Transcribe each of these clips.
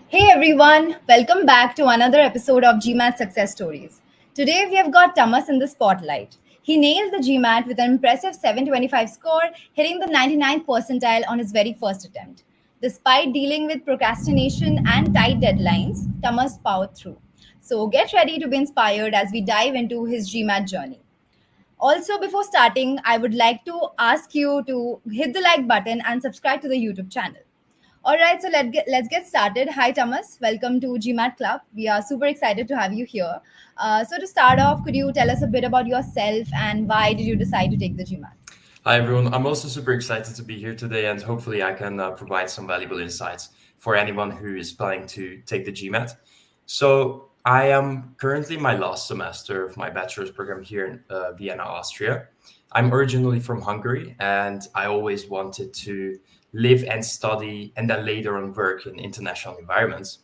Hey everyone, welcome back to another episode of GMAT Success Stories. Today we have got Tamas in the spotlight. He nailed the GMAT with an impressive 725 score, hitting the 99th percentile on his very first attempt. Despite dealing with procrastination and tight deadlines, Tamas powered through. So get ready to be inspired as we dive into his GMAT journey. Also, before starting, I would like to ask you to hit the like button and subscribe to the YouTube channel. All right, so let's get started. Hi, Thomas. Welcome to GMAT Club. We are super excited to have you here. So to start off, could you tell us a bit about yourself and why did you decide to take the GMAT? Hi, everyone. I'm also super excited to be here today, and hopefully, I can provide some valuable insights for anyone who is planning to take the GMAT. So, I am currently in my last semester of my bachelor's program here in Vienna, Austria. I'm originally from Hungary, and I always wanted to live and study and then later on work in international environments.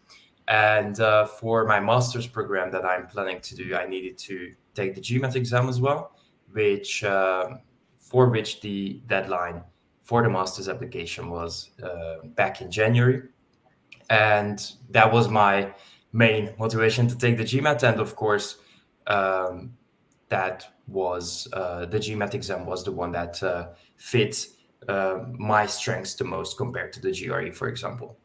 And for my master's program that I'm planning to do, I needed to take the GMAT exam as well, which for which the deadline for the master's application was back in January. And that was my main motivation to take the GMAT. And of course, um, that was the GMAT exam was the one that fit my strengths the most compared to the GRE, for example.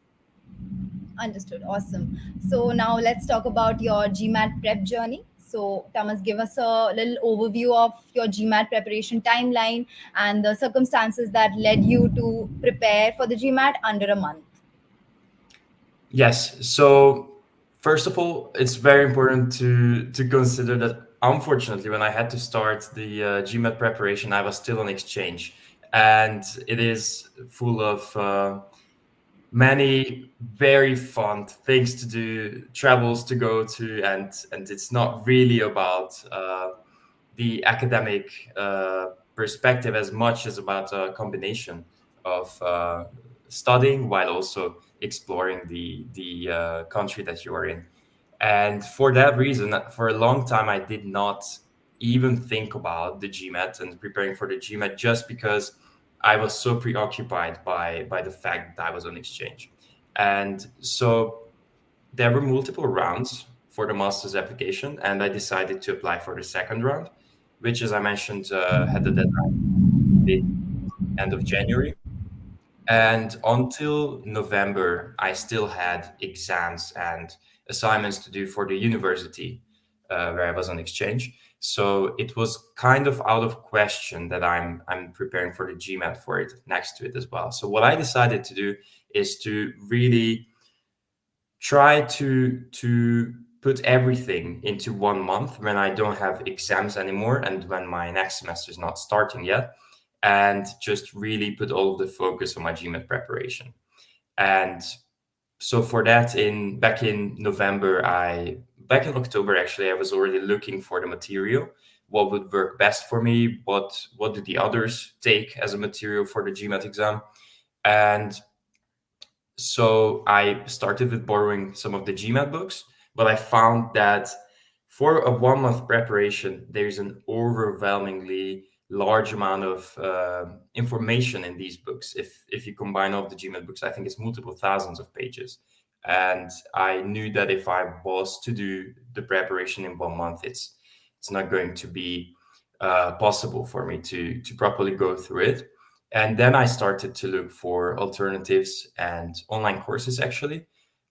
Understood. Awesome. So now let's talk about your GMAT prep journey. So, Thomas, give us a little overview of your GMAT preparation timeline and the circumstances that led you to prepare for the GMAT under a month. Yes. So first of all, it's very important to consider that unfortunately, when I had to start the GMAT preparation, I was still on exchange, and it is full of many very fun things to do, travels to go to, and it's not really about the academic perspective as much as about a combination of studying while also exploring the country that you are in. And for that reason, for a long time, I did not even think about the GMAT and preparing for the GMAT just because I was so preoccupied by the fact that I was on exchange. And so there were multiple rounds for the master's application, and I decided to apply for the second round, which, as I mentioned, had the deadline the end of January. And until November, I still had exams and assignments to do for the university where I was on exchange. So it was kind of out of question that I'm preparing for the GMAT for it next to it as well. So what I decided to do is to really try to put everything into 1 month when I don't have exams anymore and when my next semester is not starting yet, and just really put all of the focus on my GMAT preparation. And so for that, in back in October actually, I was already looking for the material, what would work best for me, what do the others take as a material for the GMAT exam. And so I started with borrowing some of the GMAT books, but I found that for a 1 month preparation, there's an overwhelmingly large amount of information in these books. If you combine all of the GMAT books, I think it's multiple thousands of pages. And I knew that if I was to do the preparation in 1 month, it's not going to be possible for me to properly go through it. And then I started to look for alternatives and online courses, actually.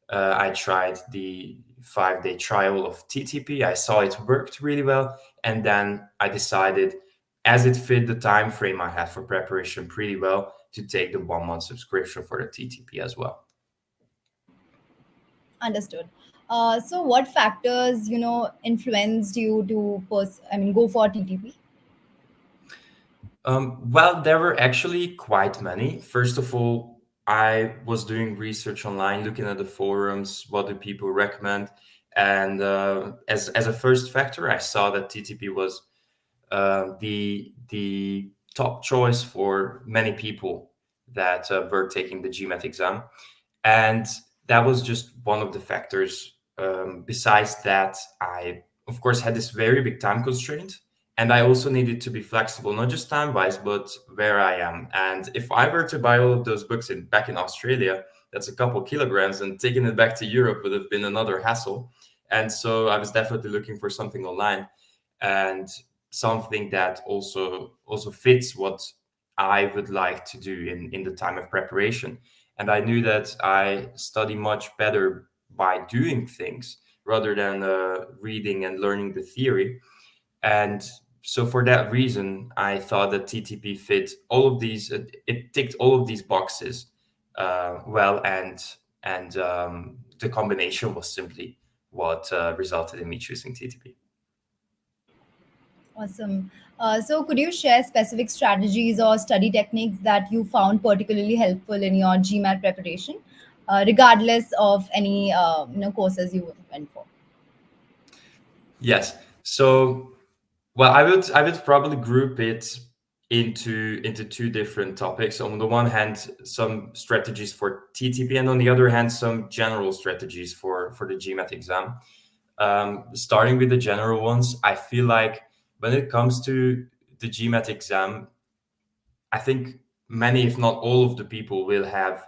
I tried the 5 day trial of TTP. I saw it worked really well. And then I decided, as it fit the time frame I had for preparation pretty well, to take the 1 month subscription for the TTP as well. Understood. So what factors, influenced you to go for TTP? Well, there were actually quite many. First of all, I was doing research online, looking at the forums, what do people recommend, and as a first factor, I saw that TTP was the top choice for many people that were taking the GMAT exam, and that was just one of the factors. Besides that, I of course had this very big time constraint, and I also needed to be flexible, not just time wise, but where I am. And if I were to buy all of those books back in Australia, that's a couple kilograms, and taking it back to Europe would have been another hassle. And so I was definitely looking for something online, and something that also fits what I would like to do in the time of preparation. And I knew that I study much better by doing things rather than reading and learning the theory. And so for that reason, I thought that TTP fit all of these. It ticked all of these boxes well, and the combination was simply what resulted in me choosing TTP. Awesome. So, could you share specific strategies or study techniques that you found particularly helpful in your GMAT preparation, regardless of any courses you went for? Yes. So, well, I would probably group it into two different topics. On the one hand, some strategies for TTP, and on the other hand, some general strategies for the GMAT exam. Starting with the general ones, I feel like when it comes to the GMAT exam, I think many, if not all, of the people will have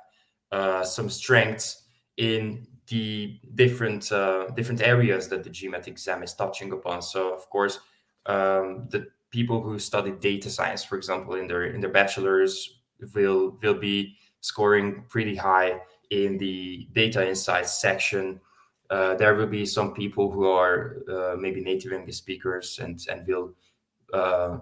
some strengths in the different areas that the GMAT exam is touching upon. So, of course, the people who study data science, for example, in their bachelor's, will be scoring pretty high in the data insights section. There will be some people who are maybe native English speakers and will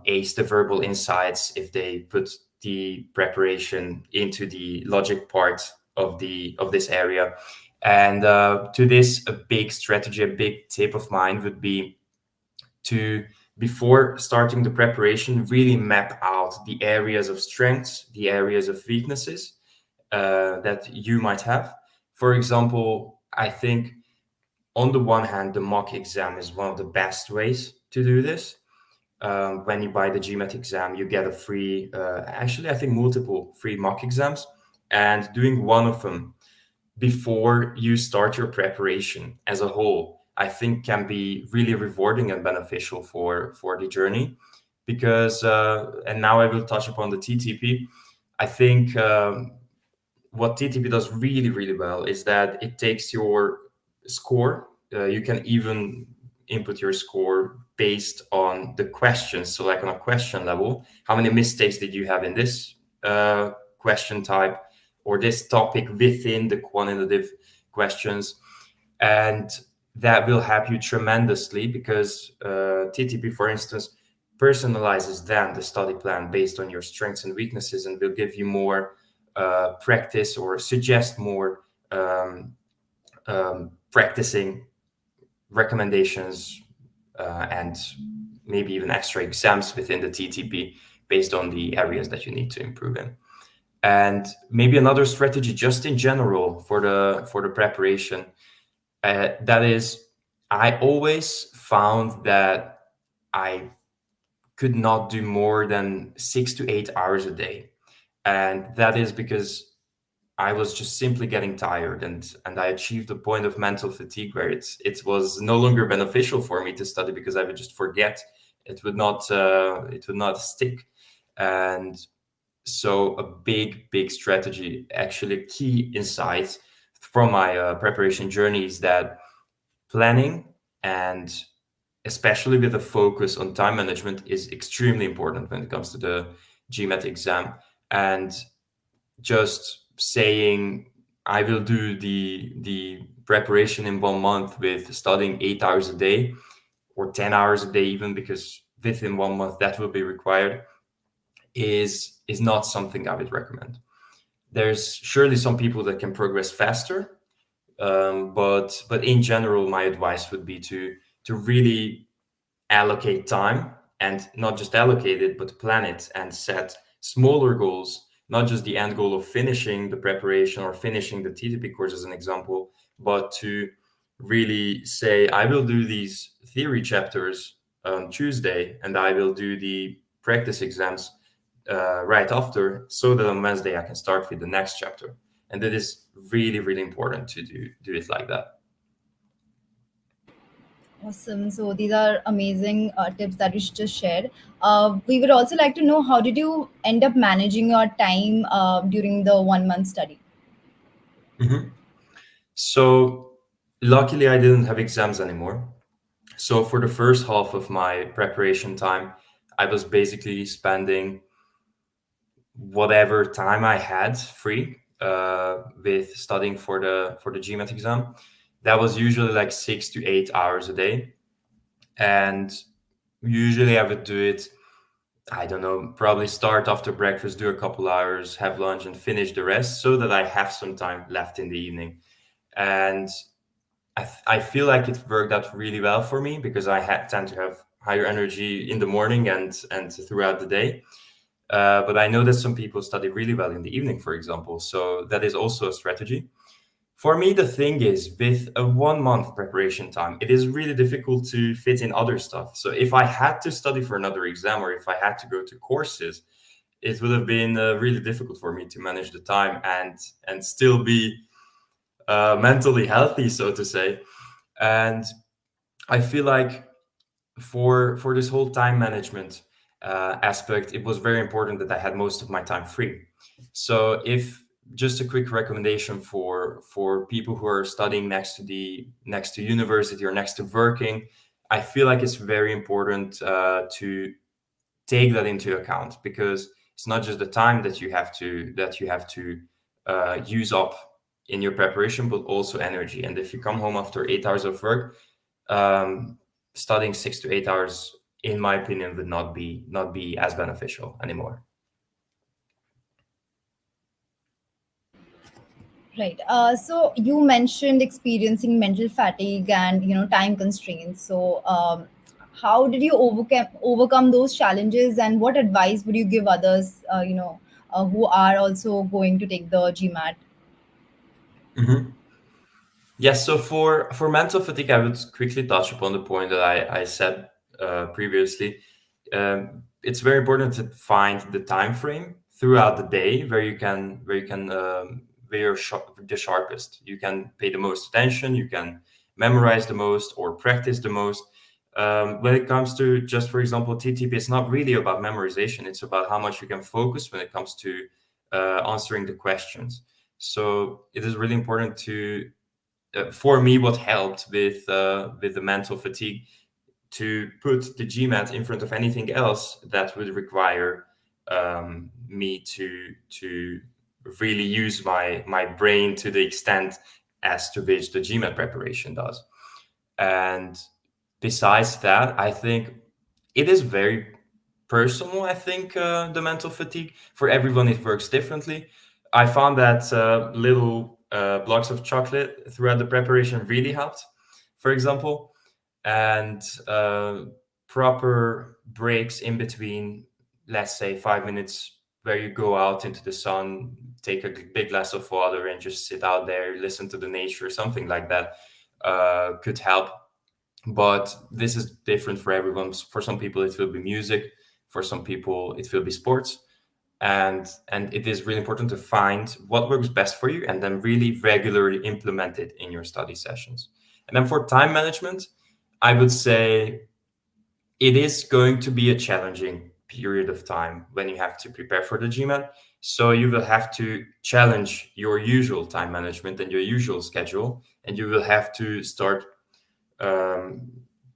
ace the verbal insights if they put the preparation into the logic part of this area. And to this, a big strategy, a big tip of mine would be to, before starting the preparation, really map out the areas of strengths, the areas of weaknesses that you might have. For example, I think on the one hand, the mock exam is one of the best ways to do this. When you buy the GMAT exam, you get a free, actually, I think multiple free mock exams. And doing one of them before you start your preparation as a whole, I think can be really rewarding and beneficial for the journey. Because, and now I will touch upon the TTP. I think what TTP does really, really well is that it takes your score. You can even input your score based on the questions. So, like on a question level, how many mistakes did you have in this question type or this topic within the quantitative questions? And that will help you tremendously because TTP, for instance, personalizes then the study plan based on your strengths and weaknesses and will give you more practice or suggest more practicing recommendations and maybe even extra exams within the TTP based on the areas that you need to improve in. And maybe another strategy, just in general, for the preparation, that is, I always found that I could not do more than 6 to 8 hours a day, and that is because I was just simply getting tired, and I achieved a point of mental fatigue where it was no longer beneficial for me to study because I would just forget. It would not stick. And so a big strategy, actually a key insight from my preparation journey, is that planning, and especially with a focus on time management, is extremely important when it comes to the GMAT exam. And just saying I will do the preparation in 1 month with studying 8 hours a day or 10 hours a day, even, because within 1 month that will be required, is not something I would recommend. There's surely some people that can progress faster, but in general, my advice would be to really allocate time, and not just allocate it, but plan it and set smaller goals, not just the end goal of finishing the preparation or finishing the TTP course as an example, but to really say, I will do these theory chapters on Tuesday and I will do the practice exams right after, so that on Wednesday I can start with the next chapter. And it is really, really important to do it like that. Awesome. So these are amazing tips that you just shared. We would also like to know, how did you end up managing your time during the 1 month study? Mhm. So luckily, I didn't have exams anymore. So for the first half of my preparation time, I was basically spending whatever time I had free with studying for the GMAT exam. That was usually like 6 to 8 hours a day, and usually I would do it. I don't know, probably start after breakfast, do a couple hours, have lunch, and finish the rest, so that I have some time left in the evening. And I feel like it worked out really well for me because tend to have higher energy in the morning and throughout the day. But I know that some people study really well in the evening, for example. So that is also a strategy. For me, the thing is, with a 1 month preparation time, it is really difficult to fit in other stuff. So if I had to study for another exam or if I had to go to courses, it would have been really difficult for me to manage the time and still be mentally healthy, so to say. And I feel like for this whole time management aspect, it was very important that I had most of my time free. So if just a quick recommendation for people who are studying next to university or next to working, I feel like it's very important to take that into account because it's not just the time that you have to use up in your preparation, but also energy. And if you come home after 8 hours of work, um, studying 6 to 8 hours, in my opinion, would not be as beneficial anymore. Right. So you mentioned experiencing mental fatigue and time constraints. So how did you overcome those challenges, and what advice would you give others? Who are also going to take the GMAT. Mhm. Yes, so for mental fatigue, I would quickly touch upon the point that I said previously. It's very important to find the time frame throughout the day where you can where you're the sharpest. You can pay the most attention. You can memorize the most or practice the most. When it comes to just for example TTP, it's not really about memorization. It's about how much you can focus when it comes to answering the questions. So it is really important to for me, what helped with the mental fatigue to put the GMAT in front of anything else that would require me to really use my brain to the extent as to which the GMAT preparation does. And besides that, I think it is very personal. I think the mental fatigue for everyone it works differently. I found that little blocks of chocolate throughout the preparation really helped, for example, and proper breaks in between, let's say 5 minutes, where you go out into the sun, take a big glass of water, and just sit out there, listen to the nature, something like that, could help. But this is different for everyone. For some people it will be music, for some people it will be sports, and it is really important to find what works best for you and then really regularly implement it in your study sessions. And then for time management, I would say it is going to be a challenging period of time when you have to prepare for the GMAT. So you will have to challenge your usual time management and your usual schedule, and you will have to start um,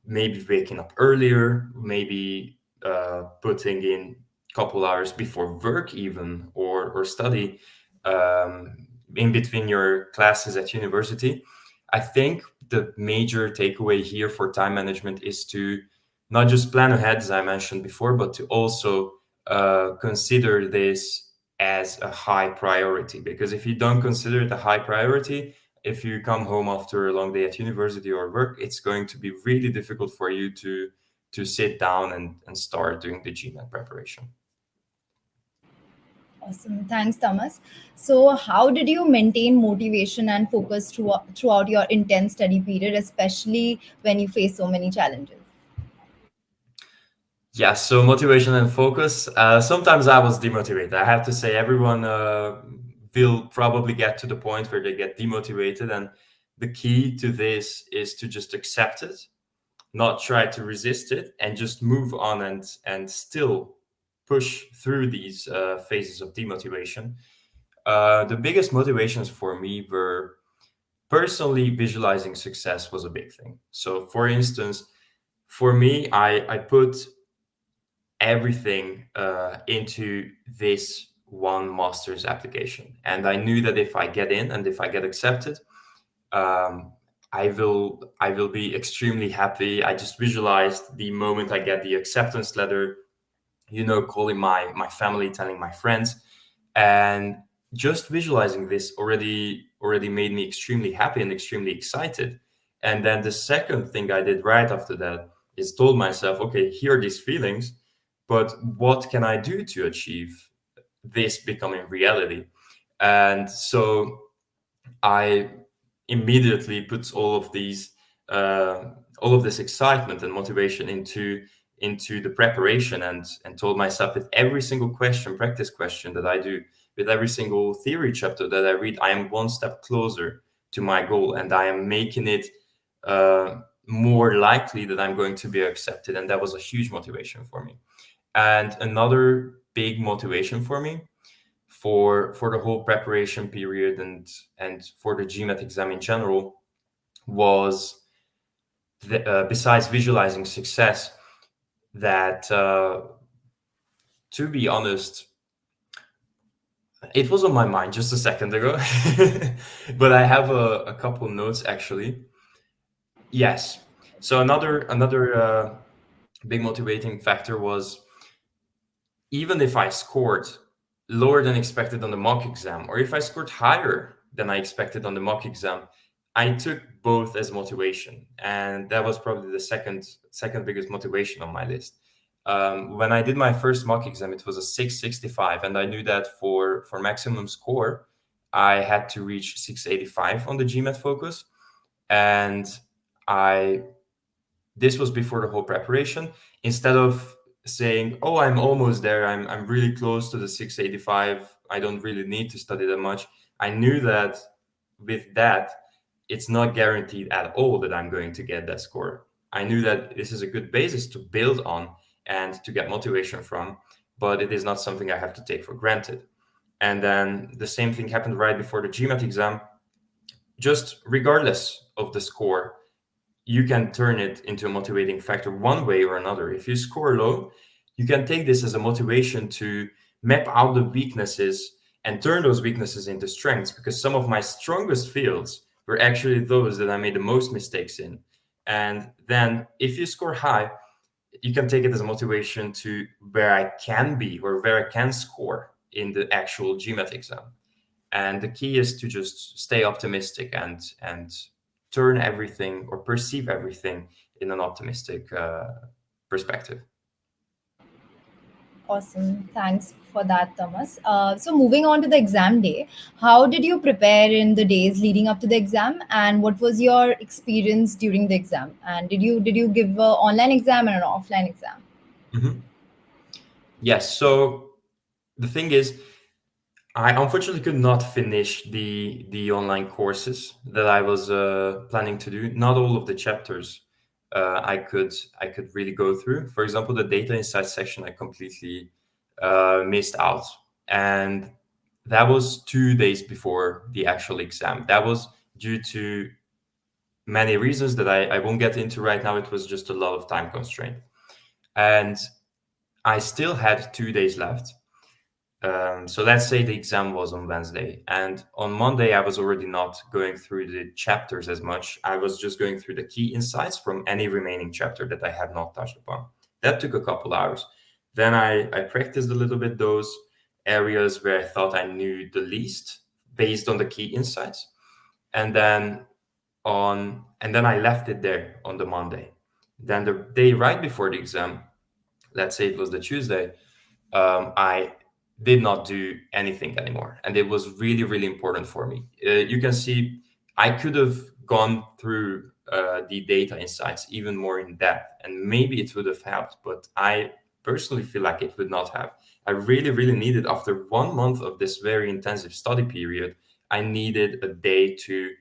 maybe waking up earlier, maybe putting in a couple hours before work even or study in between your classes at university. I think the major takeaway here for time management is to not just plan ahead, as I mentioned before, but to also consider this as a high priority. Because if you don't consider it a high priority, if you come home after a long day at university or work, it's going to be really difficult for you to sit down and start doing the GMAT preparation. Awesome. Thanks, Thomas. So, how did you maintain motivation and focus throughout your intense study period, especially when you face so many challenges? Yeah, so motivation and focus. Sometimes I was demotivated. I have to say, everyone will probably get to the point where they get demotivated, and the key to this is to just accept it, not try to resist it, and just move on and still push through these phases of demotivation. The biggest motivations for me were personally visualizing success was a big thing. So, for instance, for me, I put everything into this one master's application, and I knew that if I get in and if I get accepted, um, I will be extremely happy. I just visualized the moment I get the acceptance letter, calling my family, telling my friends, and just visualizing this already made me extremely happy and extremely excited. And then the second thing I did right after that is told myself, okay, here are these feelings, but what can I do to achieve this becoming reality? And so I immediately put all of this excitement and motivation into the preparation, and told myself with every single practice question that I do, with every single theory chapter that I read, I am one step closer to my goal, and I am making it more likely that I'm going to be accepted. And that was a huge motivation for me. And another big motivation for me for the whole preparation period and for the GMAT exam in general was besides visualizing success, that to be honest, it was on my mind just a second ago, but I have a couple notes actually. Yes. So another big motivating factor was, even if I scored lower than expected on the mock exam, or if I scored higher than I expected on the mock exam, I took both as motivation, and that was probably the second biggest motivation on my list. When I did my first mock exam, it was a 665, and I knew that for maximum score, I had to reach 685 on the GMAT Focus, and I this was before the whole preparation. Instead of saying, "Oh, I'm almost there. I'm really close to the 685. I don't really need to study that much." I knew that with that, it's not guaranteed at all that I'm going to get that score. I knew that this is a good basis to build on and to get motivation from, but it is not something I have to take for granted. And then the same thing happened right before the GMAT exam. Just regardless of the score, you can turn it into a motivating factor one way or another. If you score low, you can take this as a motivation to map out the weaknesses and turn those weaknesses into strengths, because some of my strongest fields were actually those that I made the most mistakes in. And then if you score high, you can take it as a motivation to where I can be or where I can score in the actual GMAT exam. And the key is to just stay optimistic and turn everything or perceive everything in an optimistic perspective. Awesome. Thanks for that, Thomas. So, moving on to the exam day, how did you prepare in the days leading up to the exam, and what was your experience during the exam? And did you give an online exam and an offline exam? Mhm. Yes. So the thing is, I unfortunately could not finish the online courses that I was planning to do. Not all of the chapters I could really go through. For example, the data insights section I completely missed out, and that was 2 days before the actual exam. That was due to many reasons that I won't get into right now. It was just a lot of time constraint, and I still had 2 days left. So let's say the exam was on Wednesday, and on Monday I was already not going through the chapters as much. I was just going through the key insights from any remaining chapter that I have not touched upon. That took a couple hours. Then I practiced a little bit those areas where I thought I knew the least based on the key insights, and then I left it there on the Monday. Then the day right before the exam, let's say it was the Tuesday, I did not do anything anymore. And it was really, really important for me. You can see I could have gone through the data insights even more in depth, and maybe it would have helped, but I personally feel like it would not have. I really, really needed, after 1 month of this very intensive study period, I needed a day to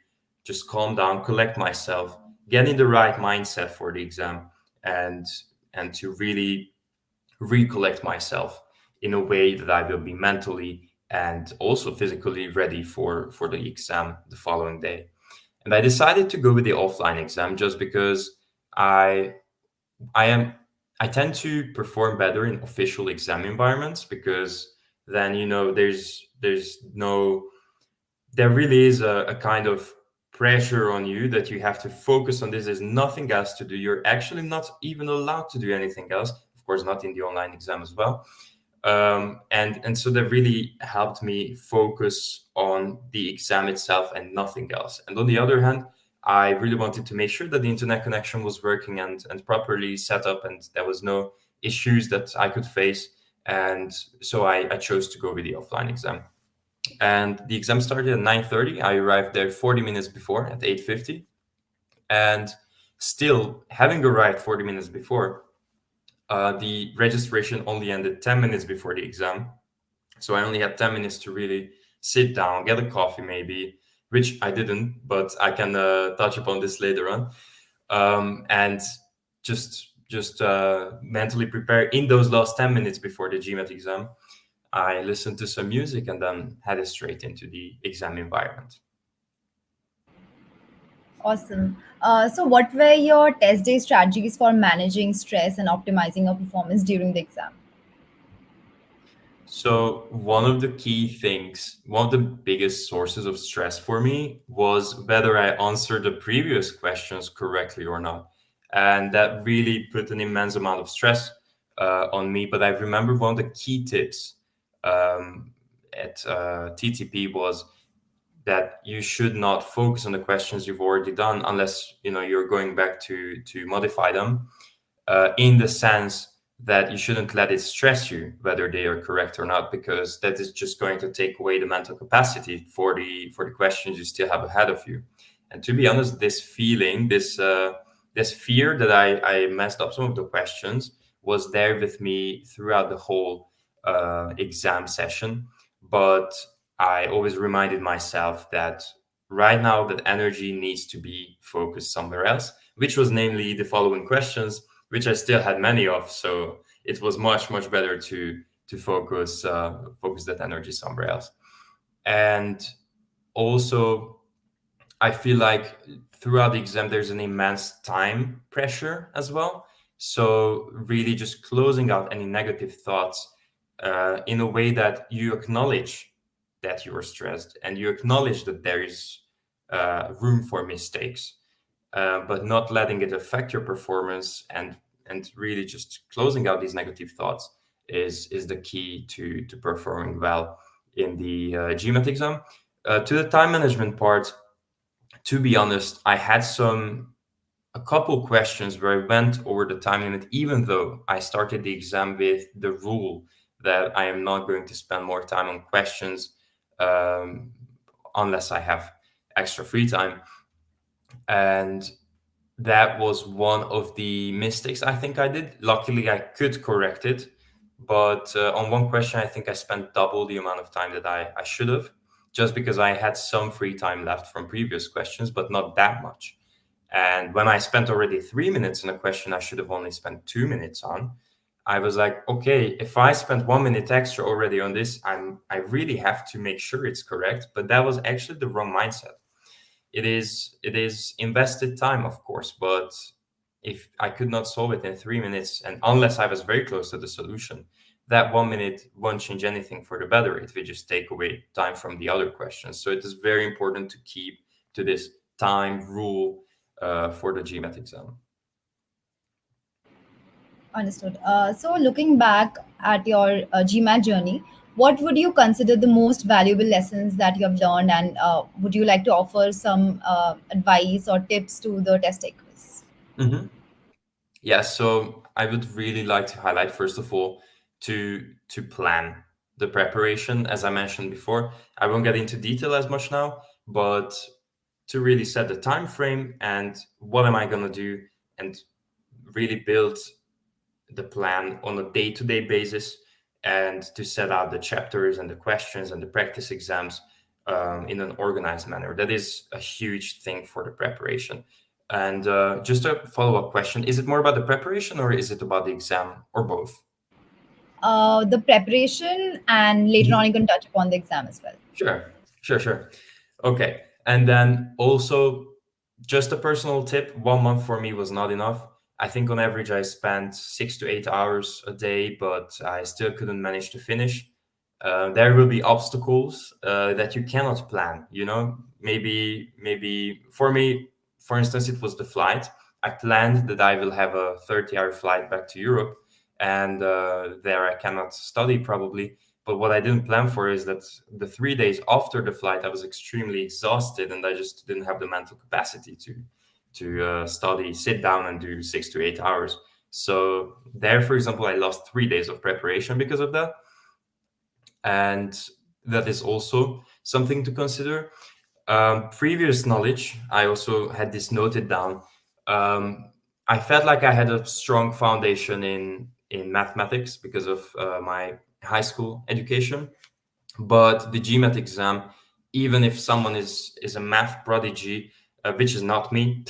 just calm down, collect myself, get in the right mindset for the exam, and to really recollect myself in a way that I will be mentally and also physically ready for the exam the following day. And I decided to go with the offline exam just because I I am I tend to perform better in official exam environments, because then there's no there really is a kind of pressure on you that you have to focus on this. There's nothing else to do. You're actually not even allowed to do anything else. Of course, not in the online exam as well. And so that really helped me focus on the exam itself and nothing else. And on the other hand, I really wanted to make sure that the internet connection was working and properly set up, and there was no issues that I could face. And so I chose to go with the offline exam. And the exam started at 9:30. I arrived there 40 minutes before at 8:50. And still, having arrived 40 minutes before, the registration only ended 10 minutes before the exam. So I only had 10 minutes to really sit down, get a coffee maybe, which I didn't, but I can touch upon this later on. And just mentally prepare in those last 10 minutes before the GMAT exam. I listened to some music and then headed straight into the exam environment. Awesome. So, what were your test day strategies for managing stress and optimizing your performance during the exam? So, one of the key things, one of the biggest sources of stress for me was whether I answered the previous questions correctly or not. And that really put an immense amount of stress on me. But I remember one of the key tips um, at TTP was that you should not focus on the questions you've already done unless you're going back to modify them, in the sense that you shouldn't let it stress you whether they are correct or not, because that is just going to take away the mental capacity for the questions you still have ahead of you. And to be honest, this feeling, this fear that I messed up some of the questions was there with me throughout the whole exam session. But I always reminded myself that right now that energy needs to be focused somewhere else, which was namely the following questions, which I still had many of. So it was much better to focus that energy somewhere else. And also, I feel like throughout the exam there's an immense time pressure as well. So really, just closing out any negative thoughts in a way that you acknowledge that you are stressed and you acknowledge that there is room for mistakes, but not letting it affect your performance, and really just closing out these negative thoughts is the key to performing well in the GMAT exam. To the time management part, to be honest, I had a couple questions where I went over the time limit, even though I started the exam with the rule that I am not going to spend more time on questions um, unless I have extra free time. And that was one of the mistakes I think I did. Luckily, I could correct it. But on one question, I think I spent double the amount of time that I should have, just because I had some free time left from previous questions, but not that much. And when I spent already 3 minutes on a question I should have only spent 2 minutes on, I was like, okay, if I spent 1 minute extra already on this, I really have to make sure it's correct. But that was actually the wrong mindset. It is invested time, of course, but if I could not solve it in 3 minutes, and unless I was very close to the solution, that 1 minute won't change anything for the better. It will just take away time from the other questions. So it is very important to keep to this time rule for the GMAT exam. Understood. So, looking back at your GMAT journey, what would you consider the most valuable lessons that you have learned, and would you like to offer some advice or tips to the test takers? hmm Yeah, so I would really like to highlight, first of all, to plan the preparation. As I mentioned before, I won't get into detail as much now, but to really set the time frame and what am I going to do, and really build the plan on a day-to-day basis, and to set out the chapters and the questions and the practice exams in an organized manner. That is a huge thing for the preparation. And just a follow-up question: is it more about the preparation or is it about the exam, or both? the preparation, and later on you can touch upon the exam as well. Sure, sure. Okay. And then also, just a personal tip, 1 month for me was not enough. I think on average I spent 6 to 8 hours a day, but I still couldn't manage to finish. There will be obstacles that you cannot plan, you know? Maybe for me, for instance, it was the flight. I planned that I will have a 30-hour flight back to Europe, and there I cannot study probably. But what I didn't plan for is that the 3 days after the flight, I was extremely exhausted, and I just didn't have the mental capacity to study, sit down, and do 6 to 8 hours. So there, for example, I lost 3 days of preparation because of that, and that is also something to consider. Previous knowledge, I also had this noted down. Um, I felt like I had a strong foundation in mathematics because of my high school education. But the GMAT exam, even if someone is a math prodigy, which is not me,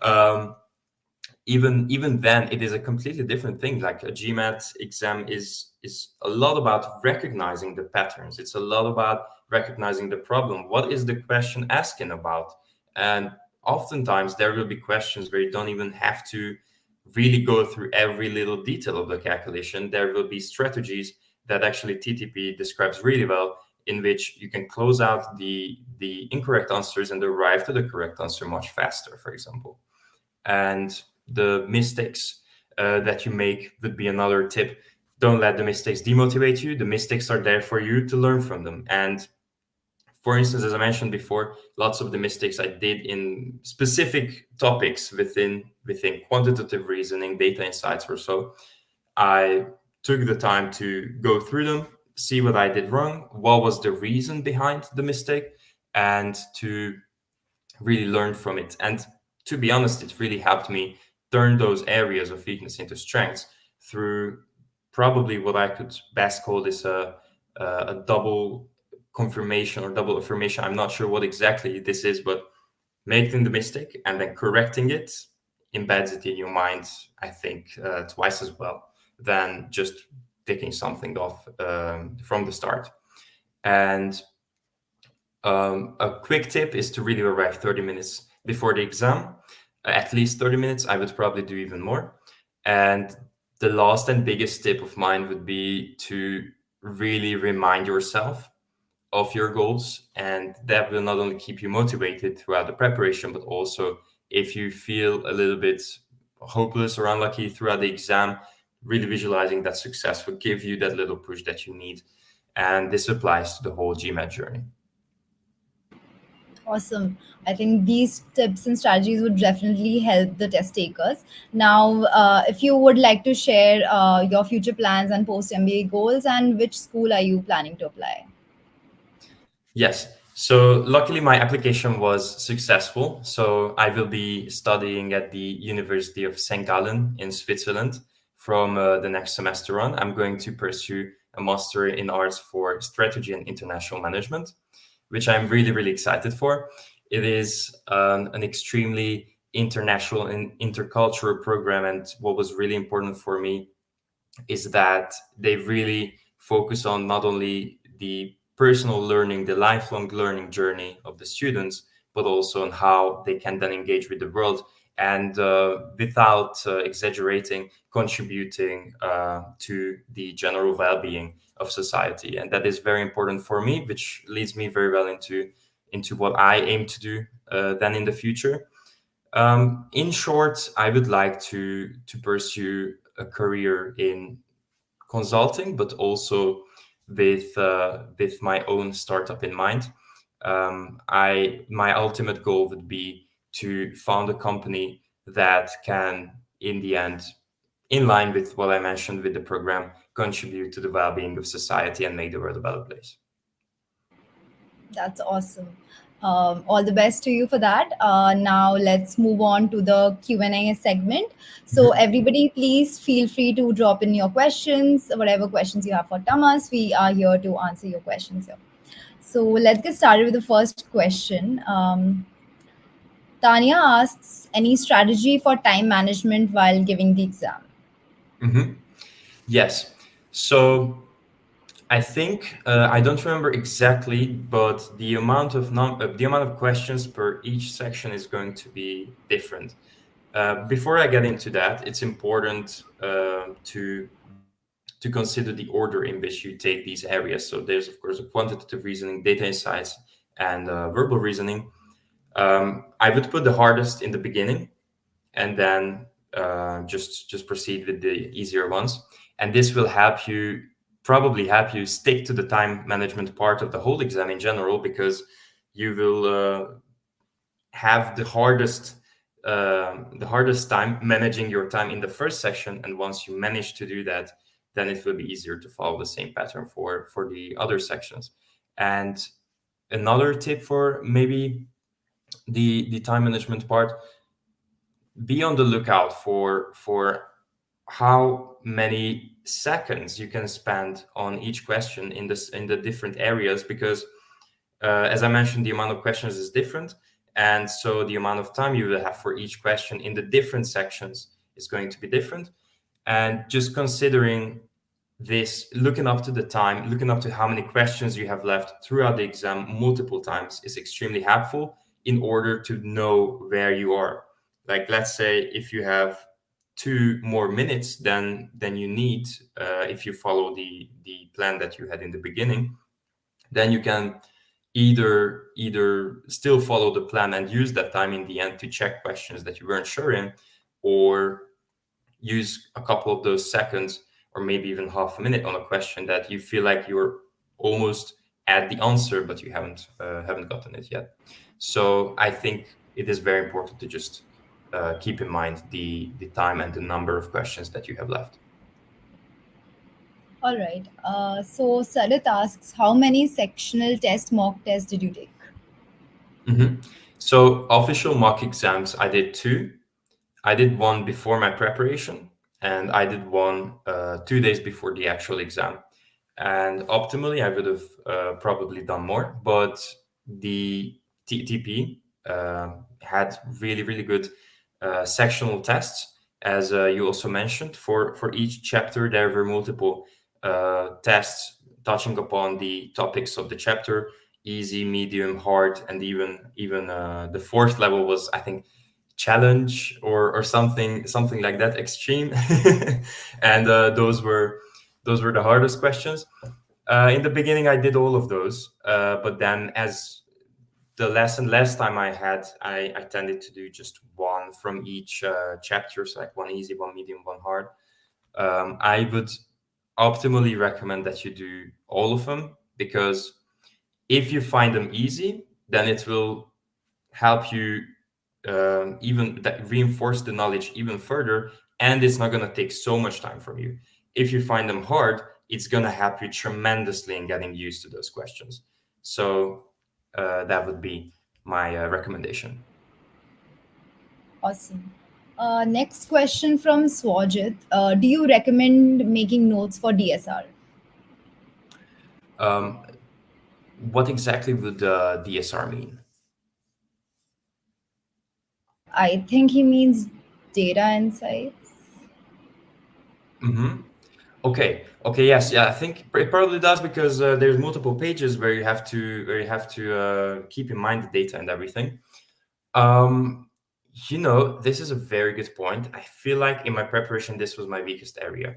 um, even then it is a completely different thing. Like a GMAT exam is a lot about recognizing the patterns. It's a lot about recognizing the problem. What is the question asking about? And oftentimes there will be questions where you don't even have to really go through every little detail of the calculation. There will be strategies that actually TTP describes really well, in which you can close out the incorrect answers and arrive to the correct answer much faster, for example. And the mistakes that you make would be another tip. Don't let the mistakes demotivate you. The mistakes are there for you to learn from them. And for instance, as I mentioned before, lots of the mistakes I did in specific topics within quantitative reasoning, data insights or so, I took the time to go through them, see what I did wrong, what was the reason behind the mistake, and to really learn from it. And to be honest, it really helped me turn those areas of weakness into strengths through probably what I could best call this a double confirmation or double affirmation. I'm not sure what exactly this is, but making the mistake and then correcting it embeds it in your mind, I think, twice as well than just taking something off from the start. And a quick tip is to really arrive 30 minutes before the exam, at least 30 minutes. I would probably do even more. And the last and biggest tip of mine would be to really remind yourself of your goals. And that will not only keep you motivated throughout the preparation, but also if you feel a little bit hopeless or unlucky throughout the exam, really visualizing that success will give you that little push that you need. And this applies to the whole GMAT journey. Awesome. I think these tips and strategies would definitely help the test takers. Now, if you would like to share your future plans and post MBA goals, and which school are you planning to apply? Yes. So luckily, my application was successful. So I will be studying at the University of St. Gallen in Switzerland from the next semester on. I'm going to pursue a master in arts for strategy and international management, which I'm really, really excited for. It is an extremely international and intercultural program. And what was really important for me is that they really focus on not only the personal learning, the lifelong learning journey of the students, but also on how they can then engage with the world and without exaggerating, contributing to the general well-being of society. And that is very important for me, which leads me very well into what I aim to do then in the future. In short, I would like to pursue a career in consulting, but also with my own startup in mind. I my ultimate goal would be to found a company that can, in the end, in line with what I mentioned with the program, contribute to the well-being of society and make the world a better place. That's awesome. All the best to you for that. Now let's move on to the Q&A segment. So Mhm. everybody, please feel free to drop in your questions, whatever questions you have for Tamas. We are here to answer your questions here. So let's get started with the first question. Tanya asks, any strategy for time management while giving the exam? Mhm. Yes. So I think I don't remember exactly, but the amount of questions per each section is going to be different. Before I get into that, it's important to consider the order in which you take these areas. So there's of course a quantitative reasoning, data insights, and verbal reasoning. I would put the hardest in the beginning, and then just proceed with the easier ones. And this will probably help you stick to the time management part of the whole exam in general, because you will have the hardest time managing your time in the first section. And once you manage to do that, then it will be easier to follow the same pattern for the other sections. And another tip for maybe the time management part: be on the lookout for how many seconds you can spend on each question in the different areas, because as I mentioned, the amount of questions is different, and so the amount of time you will have for each question in the different sections is going to be different. And just considering this, looking up to the time, looking up to how many questions you have left throughout the exam multiple times, is extremely helpful in order to know where you are. Like, let's say if you have 2 more minutes than you need, if you follow the plan that you had in the beginning, then you can either still follow the plan and use that time in the end to check questions that you weren't sure in, or use a couple of those seconds or maybe even half a minute on a question that you feel like you're almost at the answer, but you haven't gotten it yet. So I think it is very important to just keep in mind the time and the number of questions that you have left. All right. So Sarit asks, how many sectional test mock tests did you take? Mhm. So official mock exams, I did two. I did one before my preparation, and I did one 2 days before the actual exam. And optimally, I would have probably done more, but the TTP had really, really good sectional tests, as you also mentioned. For each chapter, there were multiple tests touching upon the topics of the chapter: easy, medium, hard, and even the fourth level was, I think, challenge or something like that, extreme. And those were the hardest questions. In the beginning, I did all of those, but then as the less time I had, I tended to do just one from each chapter, so like one easy, one medium, one hard. I would optimally recommend that you do all of them, because if you find them easy, then it will help you even that reinforce the knowledge even further, and it's not going to take so much time from you. If you find them hard, it's going to help you tremendously in getting used to those questions. So that would be my recommendation. Awesome. Next question from Swajit. Do you recommend making notes for DSR? um, what exactly would DSR mean? I think he means data insights. Hmm. Okay, yes, yeah, I think it probably does, because there's multiple pages where you have to keep in mind the data and everything. Um, this is a very good point. I feel like in my preparation, this was my weakest area.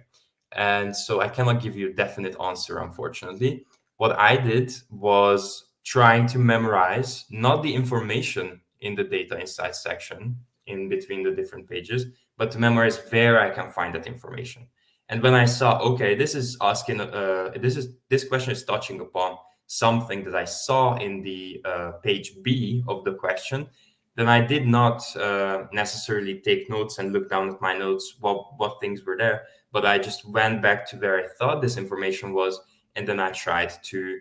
And so I cannot give you a definite answer, unfortunately. What I did was trying to memorize not the information in the data insights section in between the different pages, but to memorize where I can find that information. And when I saw, okay, this question is touching upon something that I saw in the page B of the question, then I did not necessarily take notes and look down at my notes what things were there, but I just went back to where I thought this information was, and then I tried to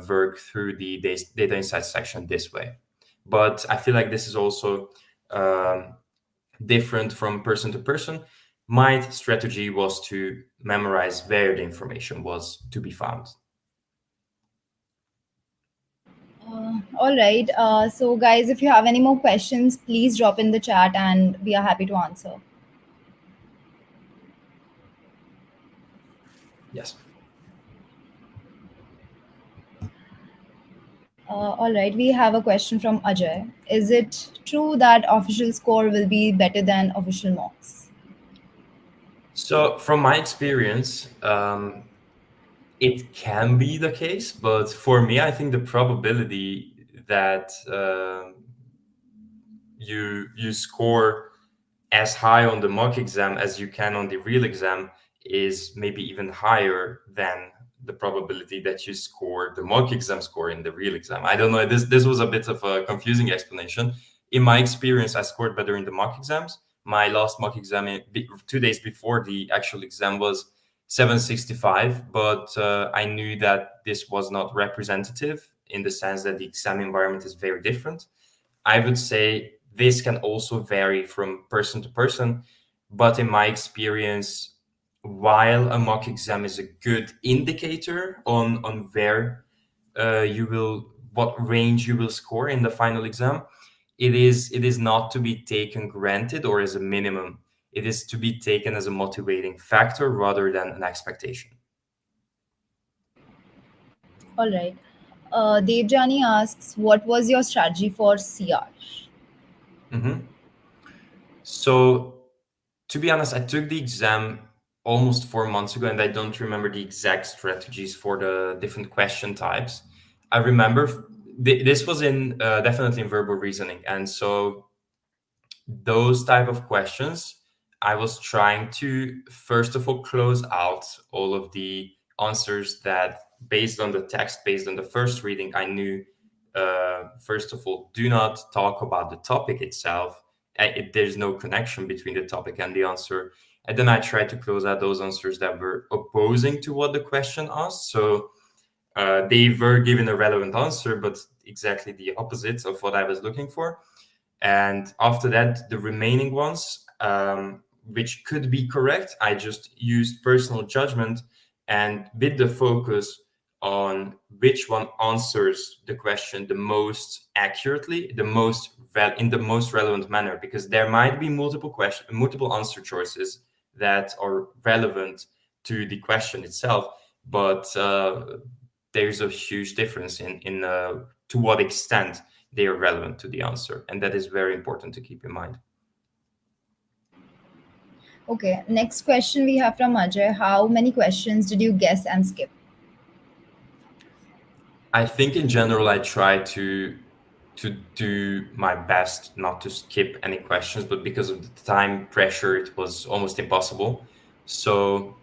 work through the data insights section this way. But I feel like this is also um, different from person to person. My strategy was to memorize where the information was to be found. All right. So, guys, if you have any more questions, please drop in the chat and we are happy to answer. Yes. All right, we have a question from Ajay. Is it true that official score will be better than official mocks? So from my experience, it can be the case, but for me, I think the probability that you score as high on the mock exam as you can on the real exam is maybe even higher than the probability that you score the mock exam score in the real exam. I don't know. This was a bit of a confusing explanation. In my experience, I scored better in the mock exams. My last mock exam 2 days before the actual exam was 765, but I knew that this was not representative in the sense that the exam environment is very different. I would say this can also vary from person to person, but in my experience, while a mock exam is a good indicator on where you will what range you will score in the final exam, it is not to be taken granted or as a minimum. It is to be taken as a motivating factor rather than an expectation. All right. Devjani asks, what was your strategy for CR? Mhm. So to be honest, I took the exam almost 4 months ago, and I don't remember the exact strategies for the different question types. I remember this was in definitely in verbal reasoning, and so those type of questions, I was trying to first of all close out all of the answers that, based on the text, based on the first reading, I knew. First of all, do not talk about the topic itself. There's no connection between the topic and the answer. And then I tried to close out those answers that were opposing to what the question asked. So they were given a relevant answer, but exactly the opposite of what I was looking for. And after that, the remaining ones, which could be correct, I just used personal judgment and with the focus on which one answers the question the most accurately, in the most relevant manner, because there might be multiple answer choices that are relevant to the question itself, but there's a huge difference in to what extent they are relevant to the answer. And that is very important to keep in mind. Okay, next question we have from Ajay. How many questions did you guess and skip? I think in general, I try to do my best not to skip any questions, but because of the time pressure, it was almost impossible. So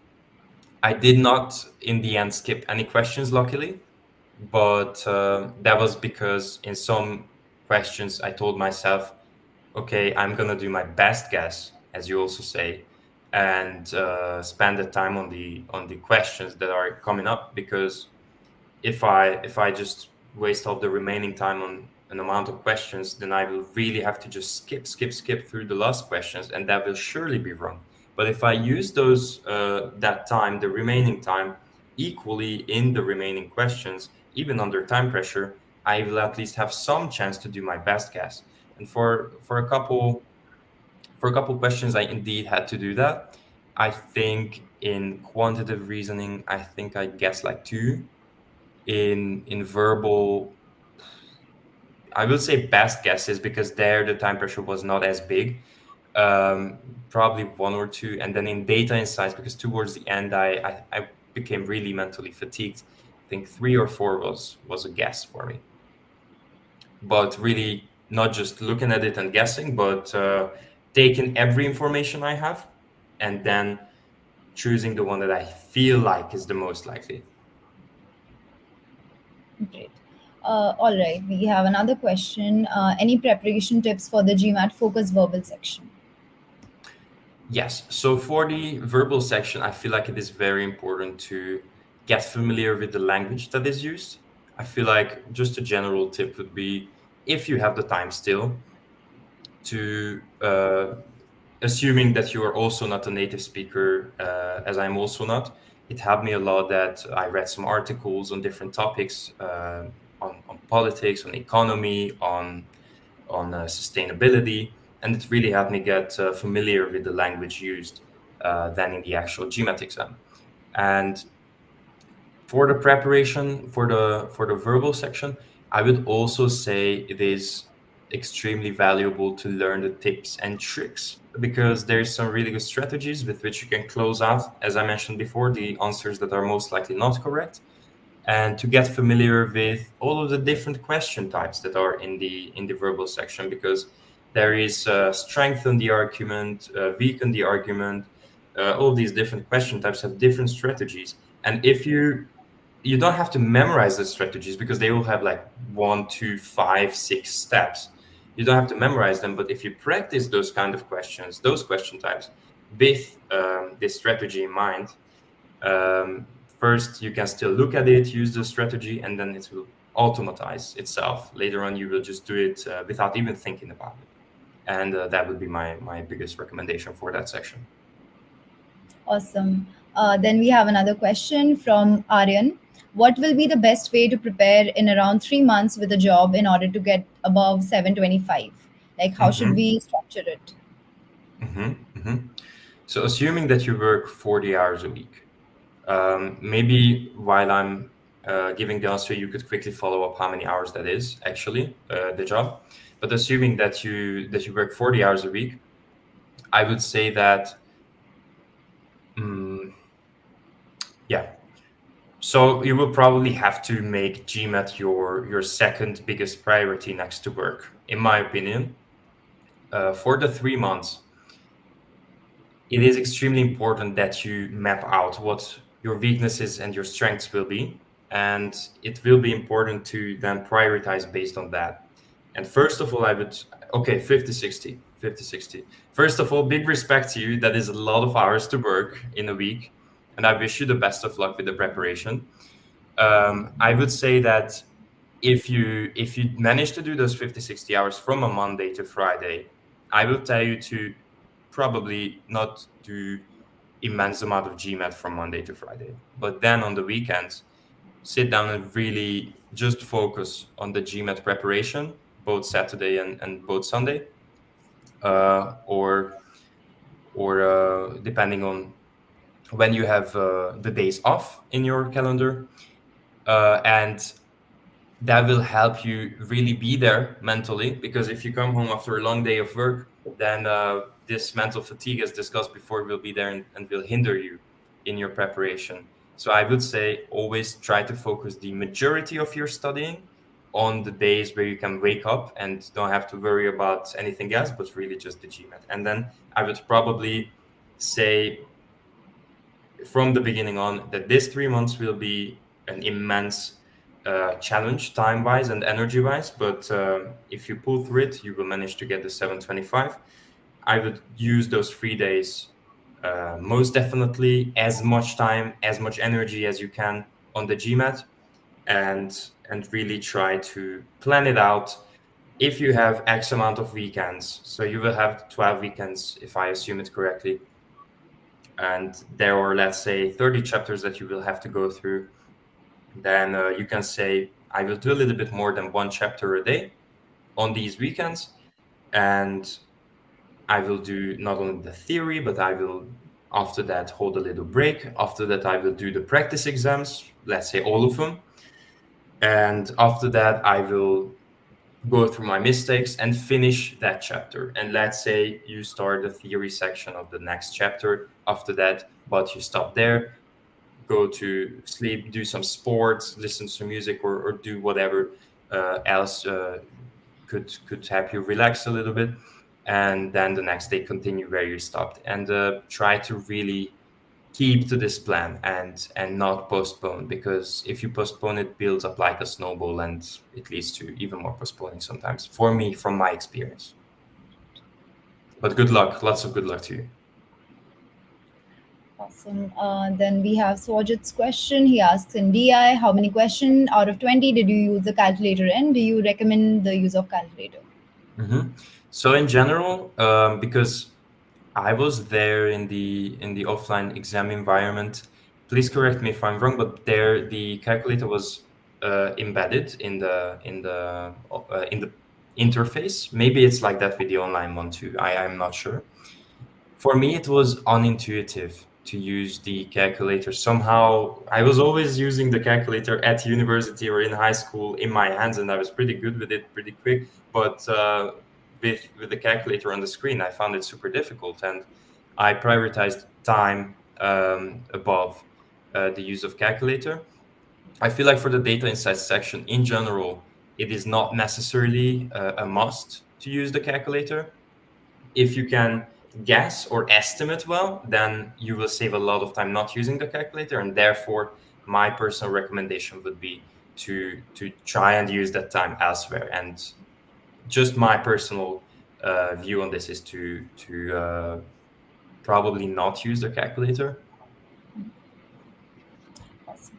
I did not, in the end, skip any questions, luckily. But that was because in some questions, I told myself, okay, I'm gonna do my best guess, as you also say, and spend the time on the questions that are coming up. Because if I just waste all the remaining time on an amount of questions, then I will really have to just skip through the last questions, and that will surely be wrong. But if I use that time, the remaining time, equally in the remaining questions, even under time pressure, I will at least have some chance to do my best guess. And for a couple questions, I indeed had to do that. I think in quantitative reasoning, I think I guessed like two. In verbal, I will say best guesses because there the time pressure was not as big. Probably one or two, and then in data insights, because towards the end I became really mentally fatigued. I think three or four was a guess for me, but really not just looking at it and guessing, but taking every information I have and then choosing the one that I feel like is the most likely. Great. All right, we have another question. Any preparation tips for the GMAT Focus verbal section? Yes. So for the verbal section, I feel like it is very important to get familiar with the language that is used. I feel like just a general tip would be, if you have the time still, to assuming that you are also not a native speaker, as I'm also not, it helped me a lot that I read some articles on different topics, on politics, on economy, on sustainability, and it really helped me get familiar with the language used than in the actual GMAT exam. And For the preparation for the verbal section, I would also say it is extremely valuable to learn the tips and tricks, because there's some really good strategies with which you can close out, as I mentioned before, the answers that are most likely not correct, and to get familiar with all of the different question types that are in the verbal section, because there is strengthen the argument, weaken the argument. All these different question types have different strategies, and if you don't have to memorize the strategies, because they all have like 1, 2, 5, 6 steps. You don't have to memorize them, but if you practice those kind of questions, those question types, with this strategy in mind, first you can still look at it, use the strategy, and then it will automatize itself. Later on, you will just do it without even thinking about it. And that would be my biggest recommendation for that section. Awesome. Then we have another question from Aryan. What will be the best way to prepare in around 3 months with a job in order to get above 725? Like, how should Mm-hmm. we structure it? Mm-hmm. Mm-hmm. So assuming that you work 40 hours a week, maybe while I'm giving the answer, you could quickly follow up how many hours that is actually, the job. But assuming that you work 40 hours a week, I would say that, mm, yeah. So you will probably have to make GMAT your second biggest priority next to work, in my opinion. For the 3 months, it is extremely important that you map out what your weaknesses and your strengths will be. And it will be important to then prioritize based on that. And first of all, okay, 50, 60, 50, 60. First of all, big respect to you. That is a lot of hours to work in a week. And I wish you the best of luck with the preparation. I would say that if you manage to do those 50, 60 hours from a Monday to Friday, I will tell you to probably not do immense amount of GMAT from Monday to Friday. But then on the weekends, sit down and really just focus on the GMAT preparation, both Saturday and both Sunday, or depending on when you have the days off in your calendar. And that will help you really be there mentally, because if you come home after a long day of work, then this mental fatigue, as discussed before, will be there and will hinder you in your preparation. So I would say always try to focus the majority of your studying on the days where you can wake up and don't have to worry about anything else, but really just the GMAT. And then I would probably say from the beginning on that this 3 months will be an immense challenge, time wise and energy wise. But if you pull through it, you will manage to get the 725. I would use those 3 days, most definitely, as much time, as much energy as you can on the GMAT, and really try to plan it out. If you have X amount of weekends, so you will have 12 weekends, if I assume it correctly, and there are, let's say, 30 chapters that you will have to go through, then you can say, I will do a little bit more than one chapter a day on these weekends. And I will do not only the theory, but I will, after that, hold a little break. After that, I will do the practice exams, let's say all of them. And after that, I will go through my mistakes and finish that chapter. And let's say you start the theory section of the next chapter after that, but you stop there, go to sleep, do some sports, listen to music, or do whatever else could help you relax a little bit. And then the next day continue where you stopped, and try to really keep to this plan and not postpone, because if you postpone, it builds up like a snowball and it leads to even more postponing sometimes, for me, from my experience. But good luck, lots of good luck to you. Awesome. Then we have Swajit's question. He asks in DI, how many questions out of 20 did you use the calculator in? Do you recommend the use of calculator? Hmm. So in general, because I was there in the offline exam environment, please correct me if I'm wrong, but there the calculator was embedded in the interface. Maybe it's like that with the online one too. I'm not sure. For me, it was unintuitive to use the calculator. Somehow, I was always using the calculator at university or in high school in my hands, and I was pretty good with it, pretty quick. But with the calculator on the screen, I found it super difficult, and I prioritized time above the use of calculator. I feel like for the data insights section in general, it is not necessarily a must to use the calculator. If you can guess or estimate well, then you will save a lot of time not using the calculator, and therefore my personal recommendation would be to try and use that time elsewhere. And just my personal view on this is to probably not use the calculator. Awesome.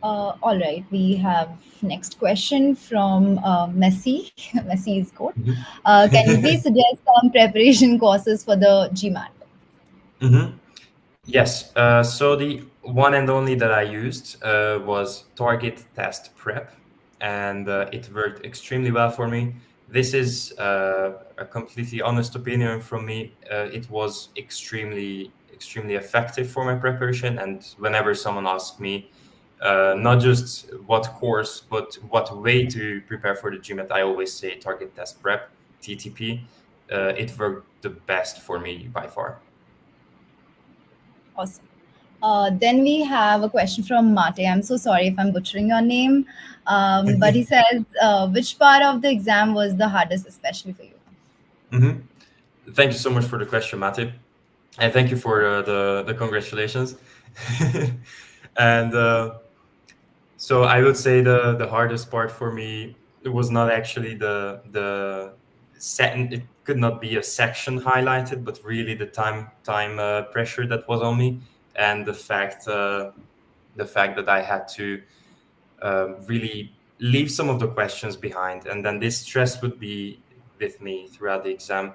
All right, we have next question from Messi. Messi's quote. Mhm. Can you please suggest some preparation courses for the GMAT? Mhm. Yes. So the one and only that I used was Target Test Prep, and it worked extremely well for me. This is a completely honest opinion from me. It was extremely effective for my preparation. And whenever someone asks me, not just what course, but what way to prepare for the GMAT, I always say Target Test Prep, TTP. It worked the best for me by far. Awesome. Then we have a question from Mate. I'm so sorry if I'm butchering your name, but he says, which part of the exam was the hardest, especially for you? Mhm. Thank you so much for the question, Mate, and thank you for the congratulations. And so I would say the hardest part for me was not actually the set. It could not be a section highlighted, but really the time pressure that was on me, and the fact that I had to really leave some of the questions behind, and then this stress would be with me throughout the exam.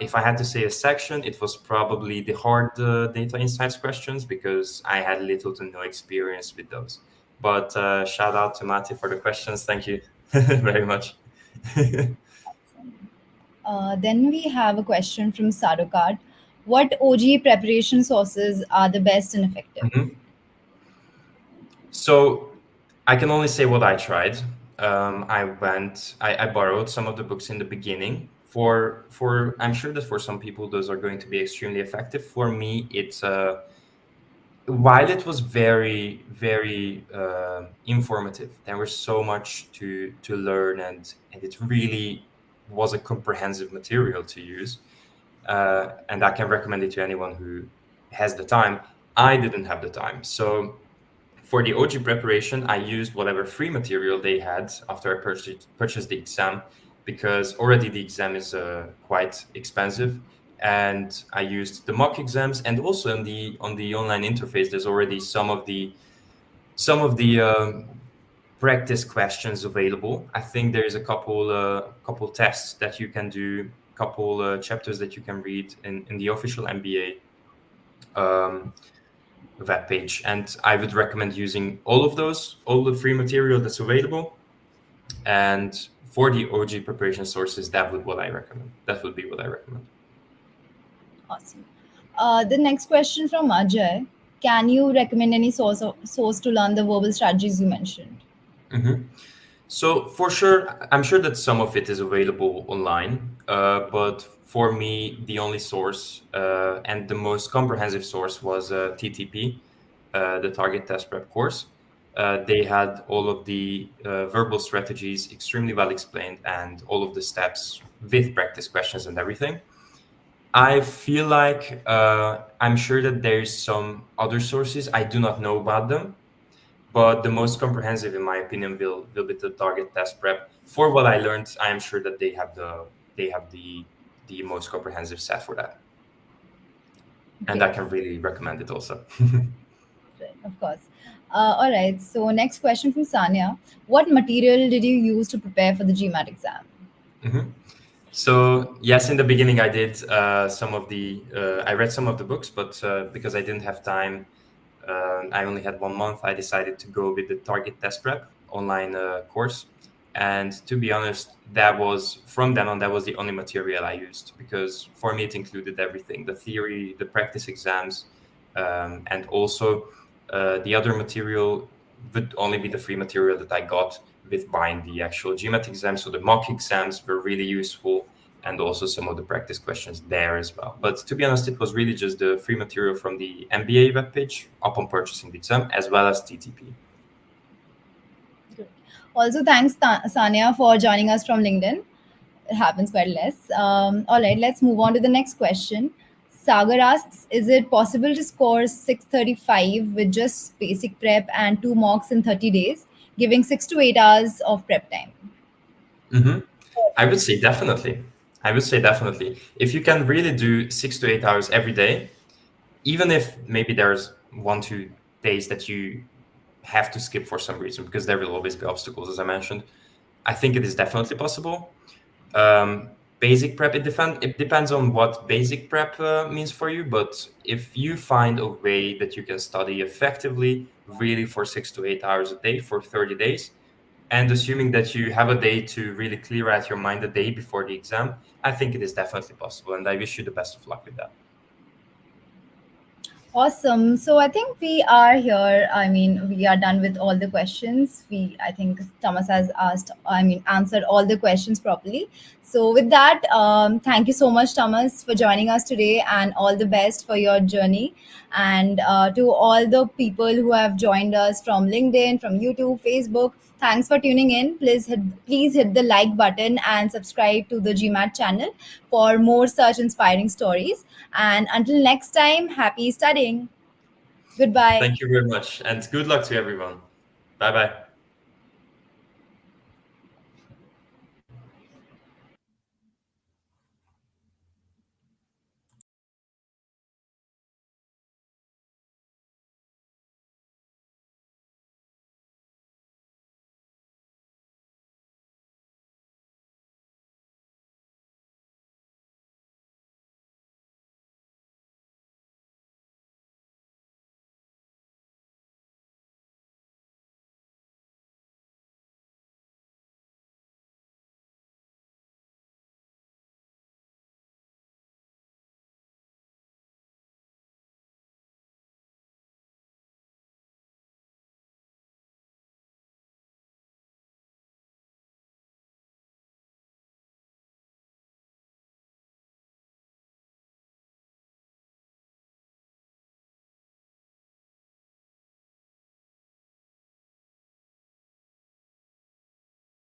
If I had to say a section, it was probably the hard data insights questions because I had little to no experience with those. But shout out to Mati for the questions. Thank you very much. Then we have a question from Sadokart. What OG preparation sources are the best and effective? Mhm. So I can only say what I tried. I borrowed some of the books in the beginning. I'm sure that for some people those are going to be extremely effective. For me, it's while it was very informative, there was so much to learn, and it really was a comprehensive material to use. And I can recommend it to anyone who has the time. I didn't have the time, so for the OG preparation, I used whatever free material they had after I purchased the exam, because already the exam is quite expensive. And I used the mock exams, and also on the online interface, there's already some of the practice questions available. I think there is a couple tests that you can do, couple chapters that you can read in the official MBA web page, and I would recommend using all the free material that's available. And for the OG preparation sources, that would be what I recommend. Awesome. The next question from Ajay. Can you recommend any source to learn the verbal strategies you mentioned? Mhm. So for sure, I'm sure that some of it is available online, but for me, the only source and the most comprehensive source was TTP, the Target Test Prep course. They had all of the verbal strategies extremely well explained, and all of the steps with practice questions and everything. I feel like I'm sure that there's some other sources. I do not know about them, but the most comprehensive, in my opinion, will be the Target Test Prep. For what I learned, I am sure that they have the most comprehensive set for that, and Okay, I can really recommend it also. right, of course. All right. So next question from Sanya. What material did you use to prepare for the GMAT exam? Mhm. So yes, in the beginning, I did I read some of the books, but because I didn't have time, I only had 1 month. I decided to go with the Target Test Prep online course, and to be honest, that was from then on that was the only material I used, because for me it included everything: the theory, the practice exams, And also the other material would only be the free material that I got with buying the actual GMAT exam. So the mock exams were really useful, and also some of the practice questions there as well. But to be honest, it was really just the free material from the MBA webpage upon purchasing the exam, as well as TTP. Good. Also, thanks, Sania, for joining us from LinkedIn. It happens quite less. All right, let's move on to the next question. Sagar asks, is it possible to score 635 with just basic prep and two mocks in 30 days, giving 6 to 8 hours of prep time? Mm-hmm. I would say definitely. I would say definitely. If you can really do 6 to 8 hours every day, even if maybe there's 1 2 days that you have to skip for some reason, because there will always be obstacles, as I mentioned, I think it is definitely possible. Basic prep, it depends on what basic prep means for you. But if you find a way that you can study effectively, really for 6 to 8 hours a day for 30 days, and assuming that you have a day to really clear out your mind the day before the exam, I think it is definitely possible. And I wish you the best of luck with that. Awesome. So I think we are here. I mean, we are done with all the questions. I think Thomas has answered all the questions properly. So with that, thank you so much, Thomas, for joining us today, and all the best for your journey. And to all the people who have joined us from LinkedIn, from YouTube, Facebook, thanks for tuning in. Please hit the like button and subscribe to the GMAT channel for more such inspiring stories. And until next time, happy studying. Goodbye. Thank you very much, and good luck to everyone. Bye bye.